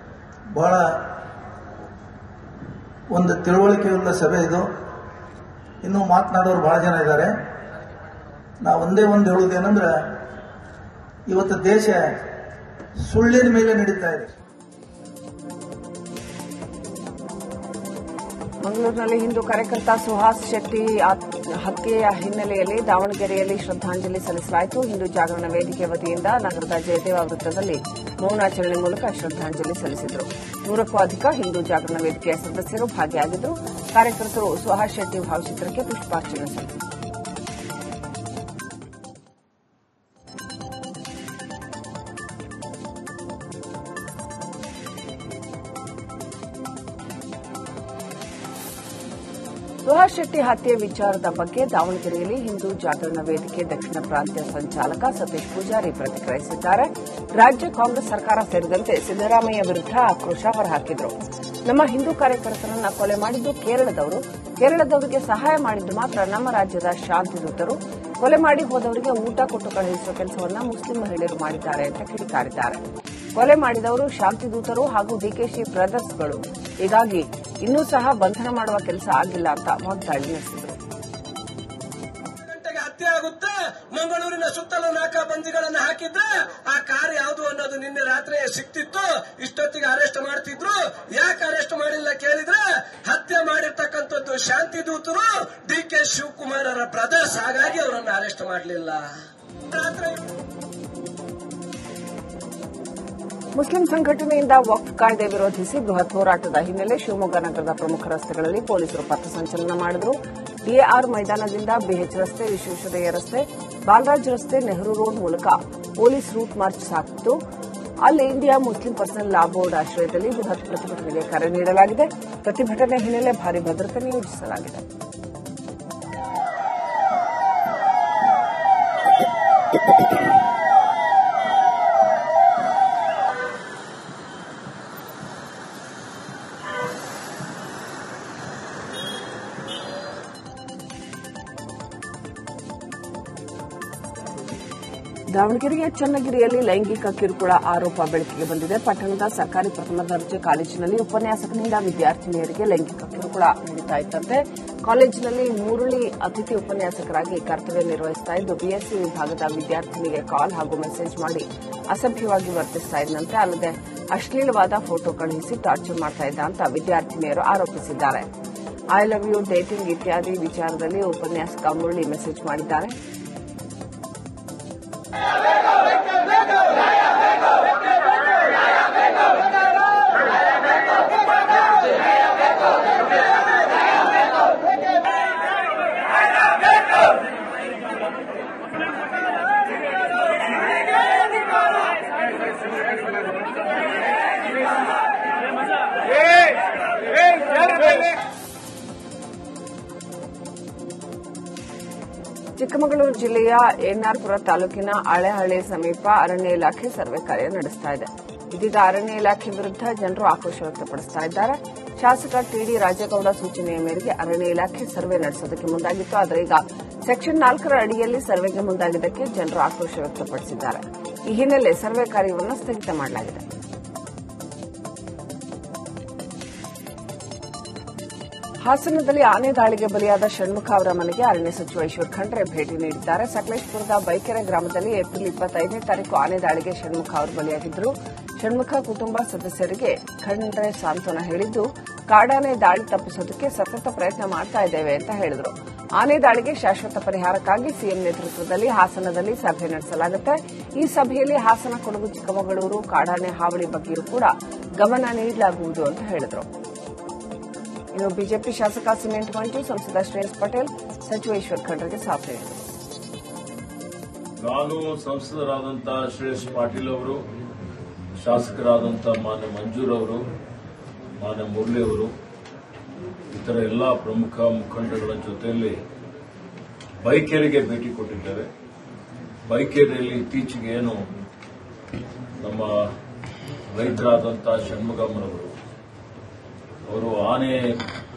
ಬಹಳ ಒಂದು ತಿಳುವಳಿಕೆಯುಳ್ಳ ಸಭೆ ಇದು. ಇನ್ನೂ ಮಾತನಾಡೋರು ಬಹಳ ಜನ ಇದ್ದಾರೆ. ನಾವು ಒಂದೇ ಒಂದು ಹೇಳುವುದೇನೆಂದ್ರೆ, ಇವತ್ತು ದೇಶ ಸುಳ್ಳಿನ ಮೇಲೆ ನಡೀತಾ ಇದೆ. ಮಂಗಳೂರಿನಲ್ಲಿ ಹಿಂದೂ ಕಾರ್ಯಕರ್ತ ಸುಹಾಸ್ ಶೆಟ್ಟಿ ಹತ್ಯೆಯ ಹಿನ್ನೆಲೆಯಲ್ಲಿ ದಾವಣಗೆರೆಯಲ್ಲಿ ಶ್ರದ್ದಾಂಜಲಿ ಸಲ್ಲಿಸಲಾಯಿತು. ಹಿಂದೂ ಜಾಗರಣ ವೇದಿಕೆ ವತಿಯಿಂದ ನಗರದ ಜಯದೇವ ವೃತ್ತದಲ್ಲಿ ಮೌನಾಚರಣೆ ಮೂಲಕ ಶ್ರದ್ದಾಂಜಲಿ ಸಲ್ಲಿಸಿದರು. 100ಕ್ಕೂ ಅಧಿಕ ಹಿಂದೂ ಜಾಗರಣ ವೇದಿಕೆಯ ಸದಸ್ಯರು ಭಾಗಿಯಾಗಿದ್ದರು. ಕಾರ್ಯಕರ್ತರು ಸುಹಾಸ್ ಶೆಟ್ಟಿ ಭಾವಚಿತ್ರಕ್ಕೆ ಪುಷ್ಪಾರ್ಚನೆ ಸಲ್ಲಿಸಿದರು. ಸುಹಾಸ್ ಶೆಟ್ಟಿ ಹತ್ಯೆ ವಿಚಾರದ ಬಗ್ಗೆ ದಾವಣಗೆರೆಯಲ್ಲಿ ಹಿಂದೂ ಜಾಗರಣ ವೇದಿಕೆ ದಕ್ಷಿಣ ಪ್ರಾಂತ್ಯ ಸಂಚಾಲಕ ಸತೀಶ್ ಪೂಜಾರಿ ಪ್ರತಿಕ್ರಿಯಿಸಿದ್ದಾರೆ. ರಾಜ್ಯ ಕಾಂಗ್ರೆಸ್ ಸರ್ಕಾರ ಸೇರಿದಂತೆ ಸಿದ್ದರಾಮಯ್ಯ ವಿರುದ್ಧ ಆಕ್ರೋಶ ಹೊರಹಾಕಿದರು. ನಮ್ಮ ಹಿಂದೂ ಕಾರ್ಯಕರ್ತರನ್ನ ಕೊಲೆ ಮಾಡಿದ್ದು ಕೇರಳದವರಿಗೆ ಸಹಾಯ ಮಾಡಿದ್ದು ಮಾತ್ರ ನಮ್ಮ ರಾಜ್ಯದ ಶಾಂತಿದೂತರು. ಕೊಲೆ ಮಾಡಿ ಹೋದವರಿಗೆ ಊಟ ಕೊಟ್ಟು ಕಳುಹಿಸುವ ಕೆಲಸವನ್ನ ಮುಸ್ಲಿಂ ಮಹಿಳೆಯರು ಮಾಡಿದ್ದಾರೆ ಅಂತ ಕಿಡಿಕಾರಿದ್ದಾರೆ. ಕೊಲೆ ಮಾಡಿದವರು ಶಾಂತಿದೂತರು ಹಾಗೂ ಡಿಕೆಶಿ ಬ್ರದರ್ಸ್ಗಳು. ಹೀಗಾಗಿ ಇನ್ನೂ ಸಹ ಬಂಧನ ಮಾಡುವ ಕೆಲಸ ಆಗಿಲ್ಲ ಅಂತ ವಾಗ್ದಾಳಿ ನಡೆಸಿದರು. ಹತ್ಯೆ ಆಗುತ್ತೆ, ಮಂಗಳೂರಿನ ಸುತ್ತಲೂ ನಾಕಾಬಂದಿಗಳನ್ನು ಹಾಕಿದ್ರೆ ಆ ಕಾರ್ ಯಾವುದು ಅನ್ನೋದು ನಿನ್ನೆ ರಾತ್ರಿ ಸಿಕ್ತಿತ್ತು. ಇಷ್ಟೊತ್ತಿಗೆ ಅರೆಸ್ಟ್ ಮಾಡ್ತಿದ್ರು. ಯಾಕೆ ಅರೆಸ್ಟ್ ಮಾಡಿಲ್ಲ ಕೇಳಿದ್ರೆ ಹತ್ಯೆ ಮಾಡಿರ್ತಕ್ಕಂಥದ್ದು ಶಾಂತಿದೂತರು ಡಿಕೆ ಶಿವಕುಮಾರರ ಬ್ರದರ್ಸ್, ಹಾಗಾಗಿ ಅವರನ್ನು ಅರೆಸ್ಟ್ ಮಾಡಲಿಲ್ಲ. ರಾತ್ರಿ ಮುಸ್ಲಿಂ ಸಂಘಟನೆಯಿಂದ ವಕ್ಫ್ ಕಾಯ್ದೆ ವಿರೋಧಿಸಿ ಬೃಹತ್ ಹೋರಾಟದ ಹಿನ್ನೆಲೆ ಶಿವಮೊಗ್ಗ ನಗರದ ಪ್ರಮುಖ ರಸ್ತೆಗಳಲ್ಲಿ ಪೊಲೀಸರು ಪಥಸಂಚಲನ ಮಾಡಿದರು. ಡಿಎಆರ್ ಮೈದಾನದಿಂದ ಬಿಎಚ್ ರಸ್ತೆ, ವಿಶ್ವೇಶ್ವರಯ್ಯ ರಸ್ತೆ, ಬಾಲರಾಜ್ ರಸ್ತೆ, ನೆಹರು ರೋಡ್ ಮೂಲಕ ಪೊಲೀಸ್ ರೂಟ್ ಮಾರ್ಚ್ ಸಾಗಿತ್ತು. ಅಲ್ಲಿ India Muslim personal law board ಆಶ್ರಯದಲ್ಲಿ ಬೃಹತ್ ಪ್ರತಿಭಟನೆಗೆ ಕರೆ ನೀಡಲಾಗಿದೆ. ಪ್ರತಿಭಟನೆ ಹಿನ್ನೆಲೆ ಭಾರೀ ಭದ್ರತೆ ನಿಯೋಜಿಸಲಾಗಿದೆ. ದಾವಣಗೆರೆಯ ಚನ್ನಗಿರಿಯಲ್ಲಿ ಲೈಂಗಿಕ ಕಿರುಕುಳ ಆರೋಪ ಬೆಳಕಿಗೆ ಬಂದಿದೆ. ಪಟ್ಟಣದ ಸರ್ಕಾರಿ ಪ್ರಥಮ ದರ್ಜೆ ಕಾಲೇಜಿನಲ್ಲಿ ಉಪನ್ಯಾಸಕನಿಂದ ವಿದ್ಯಾರ್ಥಿನಿಯರಿಗೆ ಲೈಂಗಿಕ ಕಿರುಕುಳ ನೀಡುತ್ತಾ ಇದ್ದಂತೆ ಕಾಲೇಜಿನಲ್ಲಿ ಮುರಳಿ ಅತಿಥಿ ಉಪನ್ಯಾಸಕರಾಗಿ ಕರ್ತವ್ಯ ನಿರ್ವಹಿಸುತ್ತಾ ಇದ್ದು ಬಿಎಸ್ಸಿ ವಿಭಾಗದ ವಿದ್ಯಾರ್ಥಿನಿಗೆ ಕಾಲ್ ಹಾಗೂ ಮೆಸೇಜ್ ಮಾಡಿ ಅಸಭ್ಯವಾಗಿ ವರ್ತಿಸುತ್ತಾ ಇದ್ದಂತೆ, ಅಲ್ಲದೆ ಅಶ್ಲೀಲವಾದ ಫೋಟೋ ಕಳುಹಿಸಿ ಟಾರ್ಚರ್ ಮಾಡ್ತಾ ಇದ್ದ ಅಂತ ವಿದ್ಯಾರ್ಥಿನಿಯರು ಆರೋಪಿಸಿದ್ದಾರೆ. ಐ ಲವ್ ಯು, ಡೇಟಿಂಗ್ ಇತ್ಯಾದಿ ವಿಚಾರದಲ್ಲಿ ಉಪನ್ಯಾಸಕ ಮುರಳಿ ಮೆಸೇಜ್ ಮಾಡಿದ್ದಾರೆ. ಚಿಕ್ಕಮಗಳೂರು ಜಿಲ್ಲೆಯ ಎನ್ಆರ್ಪುರ ತಾಲೂಕಿನ ಹಳೆಹಳ್ಳಿ ಸಮೀಪ ಅರಣ್ಯ ಇಲಾಖೆ ಸರ್ವೆ ಕಾರ್ಯ ನಡೆಸ್ತಾ ಇದೆ. ಇದೀಗ ಅರಣ್ಯ ಇಲಾಖೆ ವಿರುದ್ಧ ಜನರು ಆಕ್ರೋಶ ವ್ಯಕ್ತಪಡಿಸುತ್ತಾ ಇದ್ದಾರೆ. ಶಾಸಕ ಟಿಡಿ ರಾಜೇಗೌಡ ಸೂಚನೆಯ ಮೇರೆಗೆ ಅರಣ್ಯ ಇಲಾಖೆ ಸರ್ವೆ ನಡೆಸೋದಕ್ಕೆ ಮುಂದಾಗಿತ್ತು. ಆದರೆ ಈಗ ಸೆಕ್ಷನ್ 4ರ ಅಡಿಯಲ್ಲಿ ಸರ್ವೆಗೆ ಮುಂದಾಗಿದ್ದಕ್ಕೆ ಜನರು ಆಕ್ರೋಶ ವ್ಯಕ್ತಪಡಿಸಿದ್ದಾರೆ. ಈ ಹಿನ್ನೆಲೆ ಸರ್ವೆ ಕಾರ್ಯವನ್ನು ಸ್ಥಗಿತ ಮಾಡಲಾಗಿದೆ. ಹಾಸನದಲ್ಲಿ ಆನೆ ದಾಳಿಗೆ ಬಲಿಯಾದ ಷಣ್ಮುಖ ಅವರ ಮನೆಗೆ ಅರಣ್ಯ ಸಚಿವ ಈಶ್ವರ್ ಖಂಡ್ರೆ ಭೇಟಿ ನೀಡಿದ್ದಾರೆ. ಸಕಲೇಶಪುರದ ಬೈಕೆರೆ ಗ್ರಾಮದಲ್ಲಿ ಏಪ್ರಿಲ್ 25ನೇ ತಾರೀಕು ಆನೆ ದಾಳಿಗೆ ಷಣ್ಮುಖ ಅವರು ಬಲಿಯಾಗಿದ್ದರು. ಷಣ್ಮುಖ ಕುಟುಂಬ ಸದಸ್ಯರಿಗೆ ಖಂಡ್ರೆ ಸಾಂತ್ವನ ಹೇಳಿದ್ದು, ಕಾಡಾನೆ ದಾಳಿ ತಪ್ಪಿಸೋದಕ್ಕೆ ಸತತ ಪ್ರಯತ್ನ ಮಾಡ್ತಾ ಇದ್ದೇವೆ ಅಂತ ಹೇಳಿದರು. ಆನೆ ದಾಳಿಗೆ ಶಾಶ್ವತ ಪರಿಹಾರಕ್ಕಾಗಿ ಸಿಎಂ ನೇತೃತ್ವದಲ್ಲಿ ಹಾಸನದಲ್ಲಿ ಸಭೆ ನಡೆಸಲಾಗುತ್ತೆ. ಈ ಸಭೆಯಲ್ಲಿ ಹಾಸನ, ಕೊಡಗು, ಚಿಕ್ಕಮಗಳೂರು ಕಾಡಾನೆ ಹಾವಳಿ ಬಗ್ಗೆಯೂ ಕೂಡ ಗಮನ ನೀಡಲಾಗುವುದು ಅಂತ ಹೇಳಿದರು. ಇನ್ನು ಬಿಜೆಪಿ ಶಾಸಕ ಸಿಮೆಂಟ್ ಮಂಜು, ಸಂಸದ ಶ್ರೇಯಸ್ ಪಟೇಲ್ ಸಚಿವ ಈಶ್ವರ್ ಖಂಡ್ರೆಗೆ ಸಾಥ್ ನೀಡಿದರು. ನಾನು ಸಂಸದರಾದಂತಹ ಶ್ರೇಯಸ್ ಪಾಟೀಲ್ ಅವರು, ಶಾಸಕರಾದಂತಹ ಮಾನ್ಯ ಮಂಜೂರ್ ಅವರು, ಮಾನ್ಯ ಮುರಳಿ ಅವರು, ಇತರ ಎಲ್ಲಾ ಪ್ರಮುಖ ಮುಖಂಡಗಳ ಜೊತೆಯಲ್ಲಿ ಬೈಕೆರೆಗೆ ಭೇಟಿ ಕೊಟ್ಟಿದ್ದೇವೆ. ಬೈಕೆರೆಯಲ್ಲಿ ಇತ್ತೀಚೆಗೆ ಏನು ನಮ್ಮ ರೈತರಾದಂತಹ ಷಣ್ಮುಖಮ್ಮನವರು ಅವರು ಆನೆ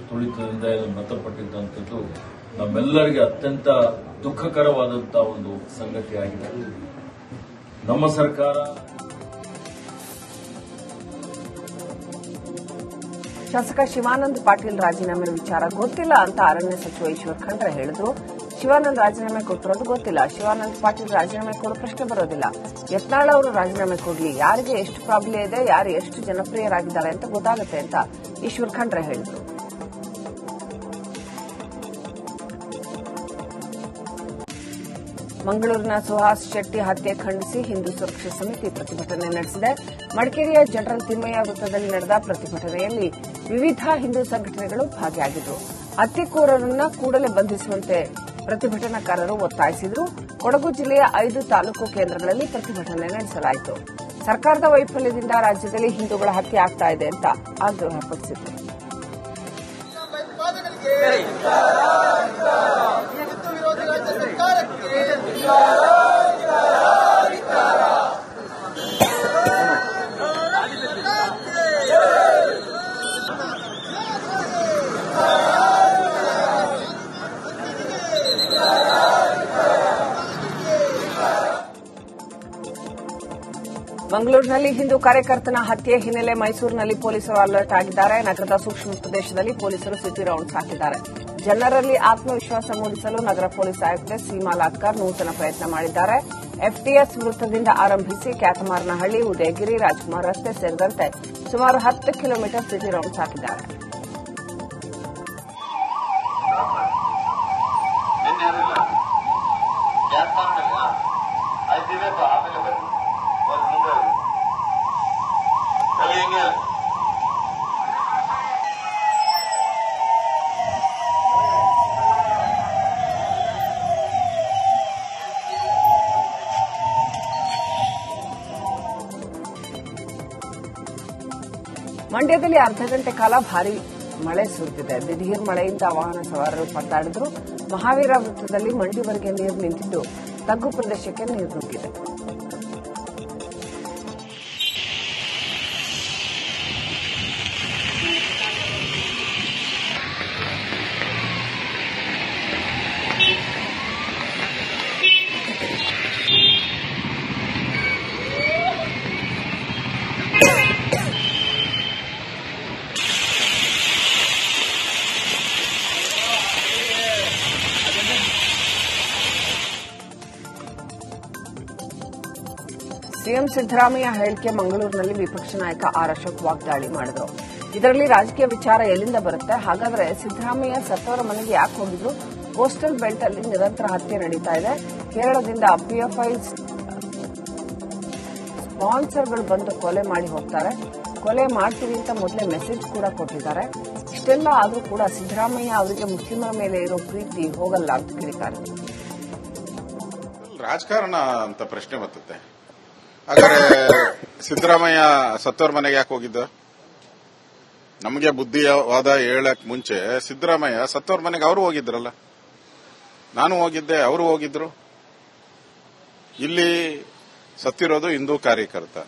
ತುಳಿತದಿಂದ ಮೃತಪಟ್ಟಿದ್ದಂಥದ್ದು ನಮ್ಮೆಲ್ಲರಿಗೆ ಅತ್ಯಂತ ದುಃಖಕರವಾದಂತಹ ಒಂದು ಸಂಗತಿಯಾಗಿದೆ. ನಮ್ಮ ಸರ್ಕಾರ ಶಾಸಕ ಶಿವಾನಂದ ಪಾಟೀಲ್ ರಾಜೀನಾಮೆ ವಿಚಾರ ಗೊತ್ತಿಲ್ಲ ಅಂತ ಅರಣ್ಯ ಸಚಿವ ಈಶ್ವರ್ ಖಂಡ್ರೆ ಹೇಳಿದ್ರು. ಶಿವಾನಂದ್ ರಾಜೀನಾಮೆ ಕೊಟ್ಟಿರೋದು ಗೊತ್ತಿಲ್ಲ. ಶಿವಾನಂದ ಪಾಟೀಲ್ ರಾಜೀನಾಮೆ ಕೊಡೋ ಪ್ರಶ್ನೆ ಬರೋದಿಲ್ಲ. ಯತ್ನಾಳ್ ಅವರು ರಾಜೀನಾಮೆ ಕೊಡಲಿ, ಯಾರಿಗೆ ಎಷ್ಟು ಪ್ರಾಬಲ್ಯ ಇದೆ, ಯಾರು ಎಷ್ಟು ಜನಪ್ರಿಯರಾಗಿದ್ದಾರೆ ಅಂತ ಗೊತ್ತಾಗುತ್ತೆ ಅಂತ ಈಶ್ವರ್ ಖಂಡ್ರೆ ಹೇಳಿದರು. ಮಂಗಳೂರಿನ ಸುಹಾಸ್ ಶೆಟ್ಟಿ ಹತ್ಯೆ ಖಂಡಿಸಿ ಹಿಂದೂ ಸುರಕ್ಷಾ ಸಮಿತಿ ಪ್ರತಿಭಟನೆ ನಡೆಸಿದೆ. ಮಡಿಕೇರಿಯ ಜನರಲ್ ತಿಮ್ಮಯ್ಯ ವೃತ್ತದಲ್ಲಿ ನಡೆದ ಪ್ರತಿಭಟನೆಯಲ್ಲಿ ವಿವಿಧ ಹಿಂದೂ ಸಂಘಟನೆಗಳು ಭಾಗಿಯಾಗಿದ್ದವು. ಹತ್ಯೆಕೋರರನ್ನು ಕೂಡಲೇ ಬಂಧಿಸುವಂತೆ ಪ್ರತಿಭಟನಾಕಾರರು ಒತ್ತಾಯಿಸಿದರು. ಕೊಡಗು ಜಿಲ್ಲೆಯ 5 ತಾಲೂಕು ಕೇಂದ್ರಗಳಲ್ಲಿ ಪ್ರತಿಭಟನೆ ನಡೆಸಲಾಯಿತು. ಸರ್ಕಾರದ ವೈಫಲ್ಯದಿಂದ ರಾಜ್ಯದಲ್ಲಿ ಹಿಂದೂಗಳ ಹತ್ಯೆ ಆಗ್ತಾ ಇದೆ ಅಂತ ಆಗ್ರಹಪಡಿಸಿದರು. ಮಂಗಳೂರಿನಲ್ಲಿ ಹಿಂದೂ ಕಾರ್ಯಕರ್ತನ ಹತ್ಯೆ ಹಿನ್ನೆಲೆ ಮೈಸೂರಿನಲ್ಲಿ ಪೊಲೀಸರು ಅಲರ್ಟ್ ಆಗಿದ್ದಾರೆ. ನಗರದ ಸೂಕ್ಷ್ಮ ಪ್ರದೇಶದಲ್ಲಿ ಪೊಲೀಸರು ಸಿಟಿ ರೌಂಡ್ಸ್ ಹಾಕಿದ್ದಾರೆ. ಜನರಲ್ಲಿ ಆತ್ಮವಿಶ್ವಾಸ ಮೂಡಿಸಲು ನಗರ ಪೊಲೀಸ್ ಆಯುಕ್ತೆ ಸೀಮಾ ಲಾಟ್ಕರ್ ನೂತನ ಪ್ರಯತ್ನ ಮಾಡಿದ್ದಾರೆ. ಎಫ್ಟಿಎಸ್ ವೃತ್ತದಿಂದ ಆರಂಭಿಸಿ ಕ್ಯಾತಮಾರನಹಳ್ಳಿ, ಉದಯಗಿರಿ, ರಾಜಕುಮಾರ್ ರಸ್ತೆ ಸೇರಿದಂತೆ ಸುಮಾರು 10 ಕಿಲೋಮೀಟರ್ ಸಿಟಿ ರೌಂಡ್ಸ್ ಹಾಕಿದ್ದಾರೆ. ಮಂಡ್ಯದಲ್ಲಿ ಅರ್ಧ ಗಂಟೆ ಕಾಲ ಭಾರೀ ಮಳೆ ಸುರಿದಿದೆ. ದಿಢೀರ್ ಮಳೆಯಿಂದ ವಾಹನ ಸವಾರರು ಪರದಾಡಿದ್ರು. ಮಹಾವೀರ ವೃತ್ತದಲ್ಲಿ ಮಂಡಿವರೆಗೆ ನೀರು ನಿಂತಿದ್ದು ತಗ್ಗು ಪ್ರದೇಶಕ್ಕೆ ನೀರು ನುಗ್ಗಿದೆ. ಸಿಎಂ ಸಿದ್ದರಾಮಯ್ಯ ಹೇಳಿಕೆ ಮಂಗಳೂರಿನಲ್ಲಿ ವಿಪಕ್ಷ ನಾಯಕ ಆರ್ ಅಶೋಕ್ ವಾಗ್ದಾಳಿ ಮಾಡಿದರು. ಇದರಲ್ಲಿ ರಾಜಕೀಯ ವಿಚಾರ ಎಲ್ಲಿಂದ ಬರುತ್ತೆ? ಹಾಗಾದರೆ ಸಿದ್ದರಾಮಯ್ಯ ಸತ್ತವರ ಮನೆಗೆ ಯಾಕೆ ಹೋಗಿದ್ರು? ಕೋಸ್ಟಲ್ ಬೆಲ್ಟ್ ಅಲ್ಲಿ ನಿರಂತರ ಹತ್ಯೆ ನಡೀತಾ ಇದೆ. ಕೇರಳದಿಂದ ಪಿಎಫ್ಐ ಸ್ಪಾನ್ಸರ್ಗಳು ಬಂದು ಕೊಲೆ ಮಾಡಿ ಹೋಗ್ತಾರೆ. ಕೊಲೆ ಮಾಡ್ತೀವಿ ಅಂತ ಮೊದಲೇ ಮೆಸೇಜ್ ಕೂಡ ಕೊಟ್ಟಿದ್ದಾರೆ. ಇಷ್ಟೆಲ್ಲ ಆದರೂ ಕೂಡ ಸಿದ್ದರಾಮಯ್ಯ ಅವರಿಗೆ ಮುಸ್ಲಿಮರ ಮೇಲೆ ಇರೋ ಪ್ರೀತಿ ಹೋಗಲ್ಲ ಅಂತ ಕಿಡಿಕಾರೆ. ರಾಜಕಾರಣ ಅಂತ ಪ್ರಶ್ನೆ ಬರ್ತದೆ. ಹಾಗಾದ್ರೆ ಸಿದ್ದರಾಮಯ್ಯ ಸತ್ತವರ ಮನೆಗೆ ಯಾಕೆ ಹೋಗಿದ್ದ? ನಮಗೆ ಬುದ್ಧಿವಾದ ಹೇಳಕ್ ಮುಂಚೆ ಸಿದ್ದರಾಮಯ್ಯ ಸತ್ತವರ ಮನೆಗೆ ಅವರು ಹೋಗಿದ್ರಲ್ಲ, ನಾನು ಹೋಗಿದ್ದೆ, ಅವರು ಹೋಗಿದ್ರು. ಇಲ್ಲಿ ಸತ್ತಿರೋದು ಹಿಂದೂ ಕಾರ್ಯಕರ್ತ.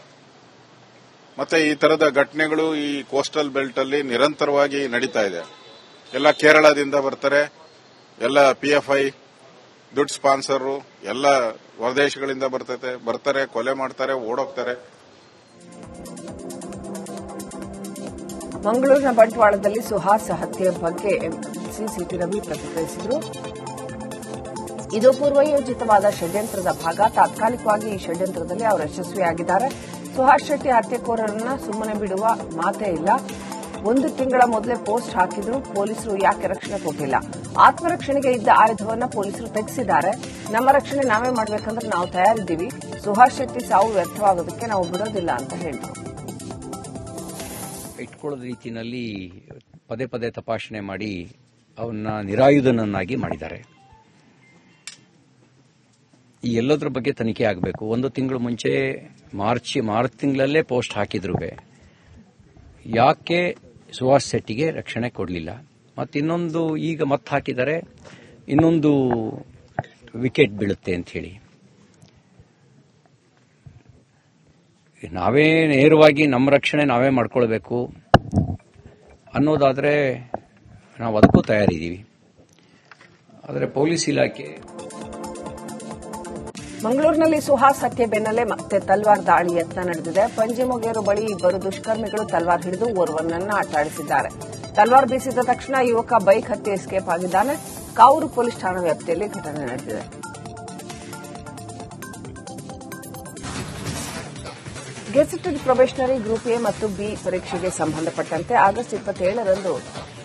ಮತ್ತೆ ಈ ತರದ ಘಟನೆಗಳು ಈ ಕೋಸ್ಟಲ್ ಬೆಲ್ಟ್ ಅಲ್ಲಿ ನಿರಂತರವಾಗಿ ನಡೀತಾ ಇದೆ. ಎಲ್ಲ ಕೇರಳದಿಂದ ಬರ್ತಾರೆ, ಎಲ್ಲ ಪಿಎಫ್ಐ ದುಡ್ಡು ಸ್ಪಾನ್ಸರು ಎಲ್ಲ ಹೊರದೇಶಗಳಿಂದ ಬರ್ತಾರೆ, ಕೊಲೆ ಮಾಡ್ತಾರೆ, ಓಡೋಗ್ತಾರೆ. ಮಂಗಳೂರಿನ ಬಂಟ್ವಾಳದಲ್ಲಿ ಸುಹಾಸ್ ಹತ್ಯೆ ಬಗ್ಗೆ ಸಿಟಿ ರವಿ ಪ್ರತಿಕ್ರಿಯಿಸಿದರು. ಇದು ಪೂರ್ವಯೋಜಿತವಾದ ಷಡ್ಯಂತ್ರದ ಭಾಗ. ತಾತ್ಕಾಲಿಕವಾಗಿ ಈ ಷಡ್ಯಂತ್ರದಲ್ಲಿ ಅವರು ಯಶಸ್ವಿಯಾಗಿದ್ದಾರೆ. ಸುಹಾಸ್ ಶೆಟ್ಟಿ ಹತ್ಯೆಕೋರರನ್ನ ಸುಮ್ಮನೆ ಬಿಡುವ ಮಾತೇ ಇಲ್ಲ. 1 ತಿಂಗಳ ಮೊದಲೇ ಪೋಸ್ಟ್ ಹಾಕಿದ್ರು. ಪೊಲೀಸರು ಯಾಕೆ ರಕ್ಷಣೆ ಕೊಟ್ಟಿಲ್ಲ? ಆತ್ಮರಕ್ಷಣೆಗೆ ಇದ್ದ ಆಯುಧವನ್ನ ಪೊಲೀಸರು ತೆಗೆಸಿದ್ದಾರೆ. ನಮ್ಮ ರಕ್ಷಣೆ ನಾವೇ ಮಾಡಬೇಕಂದ್ರೆ ನಾವು ತಯಾರಿದ್ದೀವಿ. ಸುಹಾಸ್ ಶೆಟ್ಟಿ ಸಾವು ವ್ಯರ್ಥವಾಗೋದಕ್ಕೆ ನಾವು ಬಿಡೋದಿಲ್ಲ ಅಂತ ಹೇಳಿದರು. ಇಟ್ಕೊಳ್ಳೋದ ರೀತಿಯಲ್ಲಿ ಪದೇ ಪದೇ ತಪಾಸಣೆ ಮಾಡಿ ಅವನ್ನ ನಿರಾಯುಧನನ್ನಾಗಿ ಮಾಡಿದ್ದಾರೆ. ಈ ಎಲ್ಲದರ ಬಗ್ಗೆ ತನಿಖೆ ಆಗಬೇಕು. 1 ತಿಂಗಳು ಮುಂಚೆ ಮಾರ್ಚ್ ತಿಂಗಳಲ್ಲೇ ಪೋಸ್ಟ್ ಹಾಕಿದ್ರು. ಯಾಕೆ ಸುಹಾಸ್ ಶೆಟ್ಟಿಗೆ ರಕ್ಷಣೆ ಕೊಡಲಿಲ್ಲ? ಮತ್ತಿನ್ನೊಂದು ಈಗ ಮತ್ತೆ ಹಾಕಿದರೆ ಇನ್ನೊಂದು ವಿಕೆಟ್ ಬೀಳುತ್ತೆ ಅಂತ ಹೇಳಿ ನಾವೇ ನೇರವಾಗಿ ನಮ್ಮ ರಕ್ಷಣೆ ನಾವೇ ಮಾಡ್ಕೊಳ್ಬೇಕು ಅನ್ನೋದಾದರೆ ನಾವು ಅದಕ್ಕೂ ತಯಾರಿದ್ದೀವಿ. ಆದರೆ ಪೊಲೀಸ್ ಇಲಾಖೆ ಮಂಗಳೂರಿನಲ್ಲಿ ಸುಹಾಸ್ ಹತ್ಯೆ ಬೆನ್ನಲ್ಲೇ ಮತ್ತೆ ತಲ್ವಾರ್ ದಾಳಿ ಯತ್ನ ನಡೆದಿದೆ. ಪಂಜಿಮೊಗೇರು ಬಳಿ ಇಬ್ಬರು ದುಷ್ಕರ್ಮಿಗಳು ತಲ್ವಾರ್ ಹಿಡಿದು ಓರ್ವನನ್ನ ಅಟ್ಟಾಡಿಸಿದ್ದಾರೆ. ತಲ್ವಾರ್ ಬೀಸಿದ ತಕ್ಷಣ ಯುವಕ ಬೈಕ್ ಹತ್ತಿ ಎಸ್ಕೇಪ್ ಆಗಿದ್ದಾನೆ. ಕಾವೂರು ಪೊಲೀಸ್ ಠಾಣಾ ವ್ಯಾಪ್ತಿಯಲ್ಲಿ ಘಟನೆ ನಡೆದಿದೆ. ಗೆಜೆಟೆಡ್ ಪ್ರೊಬೇಷನರಿ ಗ್ರೂಪ್ ಎ ಮತ್ತು ಬಿ ಪರೀಕ್ಷೆಗೆ ಸಂಬಂಧಪಟ್ಟಂತೆ ಆಗಸ್ಟ್ 27ರಂದು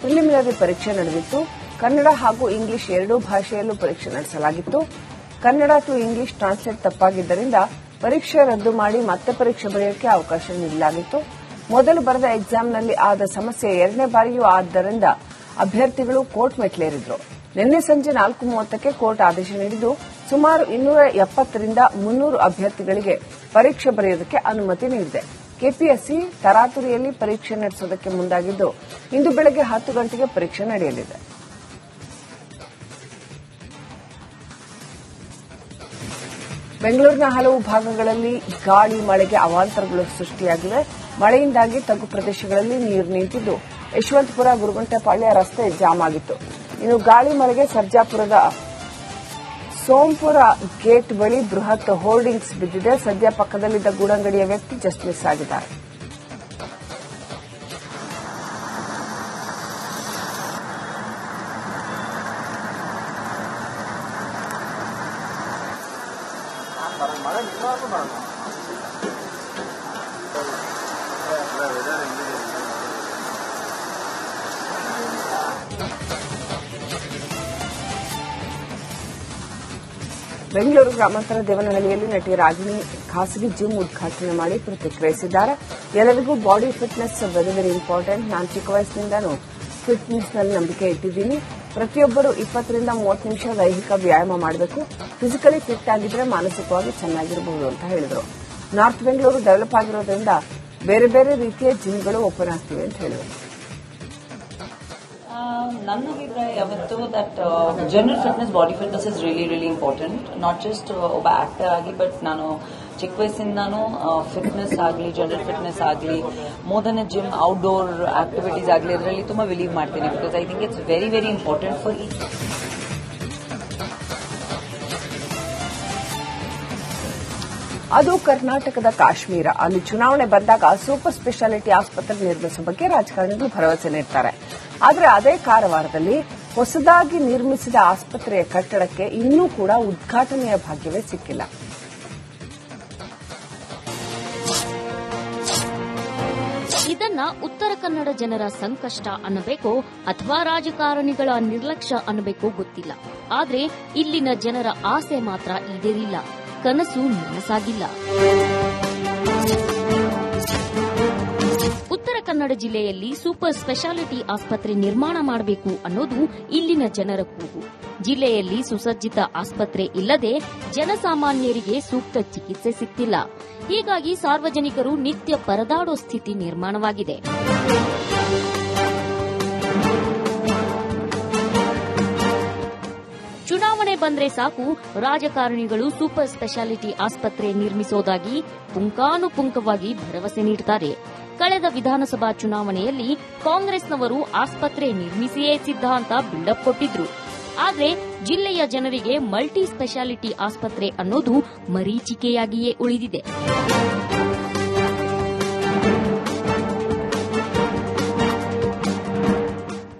ಪ್ರಿಲಿಮಿನರಿ ಪರೀಕ್ಷೆ ನಡೆದಿತ್ತು. ಕನ್ನಡ ಹಾಗೂ ಇಂಗ್ಲಿಷ್ ಎರಡೂ ಭಾಷೆಯಲ್ಲೂ ಪರೀಕ್ಷೆ ನಡೆಸಲಾಗಿತ್ತು. ಕನ್ನಡ ಟು ಇಂಗ್ಲಿಷ್ ಟ್ರಾನ್ಸ್ಲೇಟ್ ತಪ್ಪಾಗಿದ್ದರಿಂದ ಪರೀಕ್ಷೆ ರದ್ದು ಮಾಡಿ ಮತ್ತೆ ಪರೀಕ್ಷೆ ಬರೆಯೋಕೆ ಅವಕಾಶ ನೀಡಲಾಗಿತ್ತು. ಮೊದಲು ಬರೆದ ಎಕ್ಸಾಮ್ನಲ್ಲಿ ಆದ ಸಮಸ್ಯೆ ಎರಡನೇ ಬಾರಿಯೂ ಆದ್ದರಿಂದ ಅಭ್ಯರ್ಥಿಗಳು ಕೋರ್ಟ್ ಮೆಟ್ಲೇರಿದ್ರು. ನಿನ್ನೆ ಸಂಜೆ 4:30ಕ್ಕೆ ಕೋರ್ಟ್ ಆದೇಶ ನೀಡಿದ್ದು ಸುಮಾರು 270ರಿಂದ 300 ಅಭ್ಯರ್ಥಿಗಳಿಗೆ ಪರೀಕ್ಷೆ ಬರೆಯೋದಕ್ಕೆ ಅನುಮತಿ ನೀಡಿದೆ. ಕೆಪಿಎಸ್ಸಿ ತರಾತುರಿಯಲ್ಲಿ ಪರೀಕ್ಷೆ ನಡೆಸೋದಕ್ಕೆ ಮುಂದಾಗಿದ್ದು ಇಂದು ಬೆಳಗ್ಗೆ 10 ಗಂಟೆಗೆ ಪರೀಕ್ಷೆ ನಡೆಯಲಿದೆ. ಬೆಂಗಳೂರಿನ ಹಲವು ಭಾಗಗಳಲ್ಲಿ ಗಾಳಿ ಮಳೆಗೆ ಅವಾಂತರಗಳು ಸೃಷ್ಟಿಯಾಗಿವೆ. ಮಳೆಯಿಂದಾಗಿ ತಗ್ಗು ಪ್ರದೇಶಗಳಲ್ಲಿ ನೀರು ನಿಂತಿದ್ದು ಯಶವಂತಪುರ ಗುರುಗುಂಟೆಪಾಳ್ಯ ರಸ್ತೆ ಜಾಮ್ ಆಗಿತ್ತು. ಇನ್ನು ಗಾಳಿ ಮಳೆಗೆ ಸರ್ಜಾಪುರದ ಸೋಂಪುರ ಗೇಟ್ ಬಳಿ ಬೃಹತ್ ಹೋರ್ಡಿಂಗ್ಸ್ ಬಿದ್ದಿದೆ. ಸದ್ಯ ಪಕ್ಕದಲ್ಲಿದ್ದ ಗೂಡಂಗಡಿಯ ವ್ಯಕ್ತಿ ಜಸ್ಟ್ ಮಿಸ್ ಆಗಿದ್ದಾರೆ. ಬೆಂಗಳೂರು ಗ್ರಾಮಾಂತರ ದೇವನಹಳ್ಳಿಯಲ್ಲಿ ನಟಿ ರಾಗಿಣಿ ಖಾಸಗಿ ಜಿಮ್ ಉದ್ಘಾಟನೆ ಮಾಡಿ ಪ್ರತಿಕ್ರಿಯಿಸಿದ್ದಾರೆ. ಎಲ್ಲರಿಗೂ body fitness very very important. ನಾನು ಚಿಕ್ಕ ವಯಸ್ಸಿನಿಂದಾನು ಫಿಟ್ನೆಸ್ನಲ್ಲಿ ನಂಬಿಕೆ ಇಟ್ಟಿದ್ದೀನಿ. ಪ್ರತಿಯೊಬ್ಬರು 20 ರಿಂದ 30 ನಿಮಿಷ ದೈಹಿಕ ವ್ಯಾಯಾಮ ಮಾಡಬೇಕು. ಫಿಸಿಕಲಿ ಫಿಟ್ ಆಗಿದ್ರೆ ಮಾನಸಿಕವಾಗಿ ಚೆನ್ನಾಗಿರಬಹುದು ಅಂತ ಹೇಳಿದರು. ನಾರ್ತ್ ಬೆಂಗಳೂರು ಡೆವಲಪ್ ಆಗಿರೋದ್ರಿಂದ ಬೇರೆ ಬೇರೆ ರೀತಿಯ ಜಿಮ್ಗಳು ಓಪನ್ ಆಗ್ತಿವೆ ಅಂತ ಹೇಳಿದರು. ನನ್ನ ಅಭಿಪ್ರಾಯ ಯಾವತ್ತು that general fitness body fitness is really important. Not just ಒಬ್ಬ ಆಕ್ಟರ್ ಆಗಿ, ಬಟ್ ನಾನು ಚಿಕ್ಕ ವಯಸ್ಸಿಂದಾನು ಫಿಟ್ನೆಸ್ ಆಗಲಿ, ಜನರಲ್ ಫಿಟ್ನೆಸ್ ಆಗಲಿ, more than A gym, outdoor activities ಆಗಲಿ ಇದರಲ್ಲಿ ತುಂಬಾ ಬಿಲೀವ್ ಮಾಡ್ತೀನಿ. Because I think it's very very important for each. ಅದು ಕರ್ನಾಟಕದ ಕಾಶ್ಮೀರ. ಅಲ್ಲಿ ಚುನಾವಣೆ ಬಂದಾಗ ಸೂಪರ್ ಸ್ಪೆಷಾಲಿಟಿ ಆಸ್ಪತ್ರೆ ನಿರ್ಮಿಸುವ ಬಗ್ಗೆ ರಾಜಕಾರಣಿಗಳು ಭರವಸೆ ನೀಡುತ್ತಾರೆ. ಆದರೆ ಅದೇ ಕಾರವಾರದಲ್ಲಿ ಹೊಸದಾಗಿ ನಿರ್ಮಿಸಿದ ಆಸ್ಪತ್ರೆಯ ಕಟ್ಟಡಕ್ಕೆ ಇನ್ನೂ ಕೂಡ ಉದ್ಘಾಟನೆಯ ಭಾಗ್ಯವೇ ಸಿಕ್ಕಿಲ್ಲ. ಇದನ್ನ ಉತ್ತರ ಕನ್ನಡ ಜನರ ಸಂಕಷ್ಟ ಅನ್ನಬೇಕೋ ಅಥವಾ ರಾಜಕಾರಣಿಗಳ ನಿರ್ಲಕ್ಷ್ಯ ಅನ್ನಬೇಕೋ ಗೊತ್ತಿಲ್ಲ. ಆದ್ರೆ ಇಲ್ಲಿನ ಜನರ ಆಸೆ ಮಾತ್ರ ಈಡೇರಿಲ್ಲ, ಕನಸು ನನಸಾಗಿಲ್ಲ. ಉತ್ತರ ಕನ್ನಡ ಜಿಲ್ಲೆಯಲ್ಲಿ ಸೂಪರ್ ಸ್ಪೆಷಾಲಿಟಿ ಆಸ್ಪತ್ರೆ ನಿರ್ಮಾಣ ಮಾಡಬೇಕು ಅನ್ನೋದು ಇಲ್ಲಿನ ಜನರ ಕೂಗು. ಜಿಲ್ಲೆಯಲ್ಲಿ ಸುಸಜ್ಜಿತ ಆಸ್ಪತ್ರೆ ಇಲ್ಲದೆ ಜನಸಾಮಾನ್ಯರಿಗೆ ಸೂಕ್ತ ಚಿಕಿತ್ಸೆ ಸಿಗ್ತಿಲ್ಲ. ಹೀಗಾಗಿ ಸಾರ್ವಜನಿಕರು ನಿತ್ಯ ಪರದಾಡೋ ಸ್ಥಿತಿ ನಿರ್ಮಾಣವಾಗಿದೆ. ಚುನಾವಣೆ ಬಂದ್ರೆ ಸಾಕು ರಾಜಕಾರಣಿಗಳು ಸೂಪರ್ ಸ್ಪೆಷಾಲಿಟಿ ಆಸ್ಪತ್ರೆ ನಿರ್ಮಿಸೋದಾಗಿ ಪುಂಖಾನುಪುಂಖವಾಗಿ ಭರವಸೆ ನೀಡುತ್ತಾರೆ. ಕಳೆದ ವಿಧಾನಸಭಾ ಚುನಾವಣೆಯಲ್ಲಿ ಕಾಂಗ್ರೆಸ್ನವರು ಆಸ್ಪತ್ರೆ ನಿರ್ಮಿಸಿಯೇ ಸಿದ್ಧ ಅಂತ ಬಿಲ್ಡಪ್ ಕೊಟ್ಟಿದ್ರು. ಆದ್ರೆ ಜಿಲ್ಲೆಯ ಜನರಿಗೆ ಮಲ್ಟಿ ಸ್ಪೆಷಾಲಿಟಿ ಆಸ್ಪತ್ರೆ ಅನ್ನೋದು ಮರೀಚಿಕೆಯಾಗಿಯೇ ಉಳಿದಿದೆ.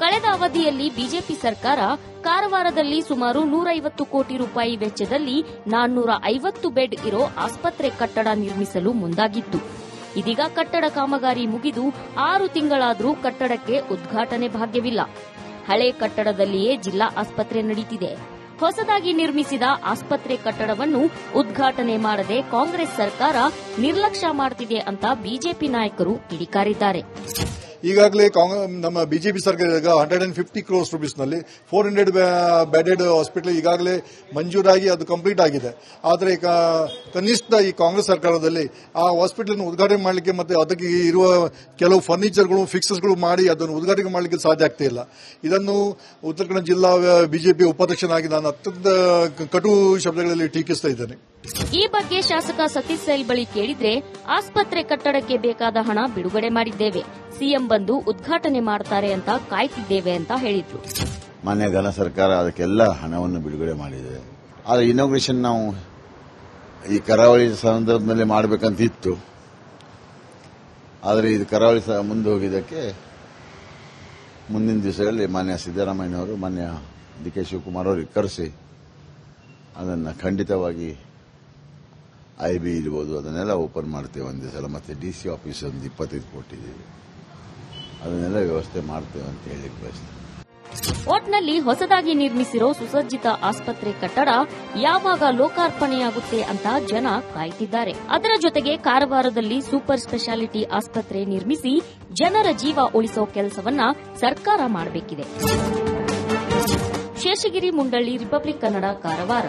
ಕಳೆದ ಅವಧಿಯಲ್ಲಿ ಬಿಜೆಪಿ ಸರ್ಕಾರ ಕಾರವಾರದಲ್ಲಿ ಸುಮಾರು 150 ಕೋಟಿ ರೂಪಾಯಿ ವೆಚ್ಚದಲ್ಲಿ 450 ಬೆಡ್ ಇರೋ ಆಸ್ಪತ್ರೆ ಕಟ್ಟಡ ನಿರ್ಮಿಸಲು ಮುಂದಾಗಿತ್ತು. ಇದೀಗ ಕಟ್ಟಡ ಕಾಮಗಾರಿ ಮುಗಿದು 6 ತಿಂಗಳಾದರೂ ಕಟ್ಟಡಕ್ಕೆ ಉದ್ಘಾಟನೆ ಭಾಗ್ಯವಿಲ್ಲ. ಹಳೆ ಕಟ್ಟಡದಲ್ಲಿಯೇ ಜಿಲ್ಲಾ ಆಸ್ಪತ್ರೆ ನಡೆಯುತ್ತಿದೆ. ಹೊಸದಾಗಿ ನಿರ್ಮಿಸಿದ ಆಸ್ಪತ್ರೆ ಕಟ್ಟಡವನ್ನು ಉದ್ಘಾಟನೆ ಮಾಡದೆ ಕಾಂಗ್ರೆಸ್ ಸರ್ಕಾರ ನಿರ್ಲಕ್ಷ್ಯ ಮಾಡುತ್ತಿದೆ ಅಂತ ಬಿಜೆಪಿ ನಾಯಕರು ಕಿಡಿಕಾರಿದ್ದಾರೆ. ಈಗಾಗಲೇ ನಮ್ಮ ಬಿಜೆಪಿ ಸರ್ಕಾರ 150 ಕ್ರೋರ್ಸ್ ರೂಪೀಸ್ನಲ್ಲಿ 400 ಬೆಡೆಡ್ ಹಾಸ್ಪಿಟಲ್ ಈಗಾಗಲೇ ಮಂಜೂರಾಗಿ ಅದು ಕಂಪ್ಲೀಟ್ ಆಗಿದೆ. ಆದರೆ ಕನಿಷ್ಠ ಈ ಕಾಂಗ್ರೆಸ್ ಸರ್ಕಾರದಲ್ಲಿ ಆ ಹಾಸ್ಪಿಟಲ್ ಉದ್ಘಾಟನೆ ಮಾಡಲಿಕ್ಕೆ ಮತ್ತೆ ಅದಕ್ಕೆ ಇರುವ ಕೆಲವು ಫರ್ನಿಚರ್ಗಳು ಫಿಕ್ಸಸ್ಗಳು ಮಾಡಿ ಅದನ್ನು ಉದ್ಘಾಟನೆ ಮಾಡಲಿಕ್ಕೆ ಸಾಧ್ಯ ಆಗ್ತಾ ಇಲ್ಲ. ಇದನ್ನು ಉತ್ತರ ಕನ್ನಡ ಜಿಲ್ಲಾ ಬಿಜೆಪಿ ಉಪಾಧ್ಯಕ್ಷನಾಗಿ ನಾನು ಅತ್ಯಂತ ಕಟು ಶಬ್ದಗಳಲ್ಲಿ ಟೀಕಿಸ್ತಾ ಇದ್ದೇನೆ. ಈ ಬಗ್ಗೆ ಶಾಸಕ ಸತೀಶ್ ಸೈಲ್ ಬಳಿ ಕೇಳಿದ್ರೆ ಆಸ್ಪತ್ರೆ ಕಟ್ಟಡಕ್ಕೆ ಬೇಕಾದ ಹಣ ಬಿಡುಗಡೆ ಮಾಡಿದ್ದೇವೆ, ಸಿಎಂ ಬಂದು ಉದ್ಘಾಟನೆ ಮಾಡ್ತಾರೆ ಅಂತ ಕಾಯ್ತಿದ್ದೇವೆ ಅಂತ ಹೇಳಿದ್ರು. ಮಾನ್ಯ ಘನ ಸರ್ಕಾರ ಅದಕ್ಕೆಲ್ಲ ಹಣವನ್ನು ಬಿಡುಗಡೆ ಮಾಡಿದೆ. ಆದರೆ ಇನಾಗ್ರೇಷನ್ ನಾವು ಈ ಕರಾವಳಿ ಸಂದರ್ಭದಲ್ಲಿ ಮಾಡಬೇಕಂತ ಇತ್ತು. ಆದರೆ ಇದು ಕರಾವಳಿ ಮುಂದೆ ಹೋಗಿದ್ದಕ್ಕೆ ಮುಂದಿನ ದಿವಸಗಳಲ್ಲಿ ಮಾನ್ಯ ಸಿದ್ದರಾಮಯ್ಯನವರು ಮಾನ್ಯ ಡಿ.ಕೆ. ಶಿವಕುಮಾರ್ ಅವರಿಗೆ ಕರೆಸಿ ಅದನ್ನು ಖಂಡಿತವಾಗಿ IB ಇರ್ಬೋದು ಅದನ್ನೆಲ್ಲ ಓಪನ್ ಮಾಡ್ತೇವೆ ಒಂದೇ ಸಲ. ಮತ್ತೆ DC ಆಫೀಸ್ ಒಂದು 25 ಕೊಟ್ಟಿದ್ದೀವಿ, ಅದನ್ನೆಲ್ಲ ವ್ಯವಸ್ಥೆ ಮಾಡ್ತೇವೆ ಅಂತ ಹೇಳಲಿಕ್ಕೆ ಬಯಸ್ತೇವೆ. ಒಟ್ನಲ್ಲಿ ಹೊಸದಾಗಿ ನಿರ್ಮಿಸಿರೋ ಸುಸಜ್ಜಿತ ಆಸ್ಪತ್ರೆ ಕಟ್ಟಡ ಯಾವಾಗ ಲೋಕಾರ್ಪಣೆಯಾಗುತ್ತೆ ಅಂತ ಜನ ಕಾಯ್ತಿದ್ದಾರೆ. ಅದರ ಜೊತೆಗೆ ಕಾರವಾರದಲ್ಲಿ ಸೂಪರ್ ಸ್ಪೆಷಾಲಿಟಿ ಆಸ್ಪತ್ರೆ ನಿರ್ಮಿಸಿ ಜನರ ಜೀವ ಉಳಿಸೋ ಕೆಲಸವನ್ನ ಸರ್ಕಾರ ಮಾಡಬೇಕಿದೆ. ಶೇಷಗಿರಿ ಮುಂಡಳ್ಳಿ, ರಿಪಬ್ಲಿಕ್ ಕನ್ನಡ, ಕಾರವಾರ.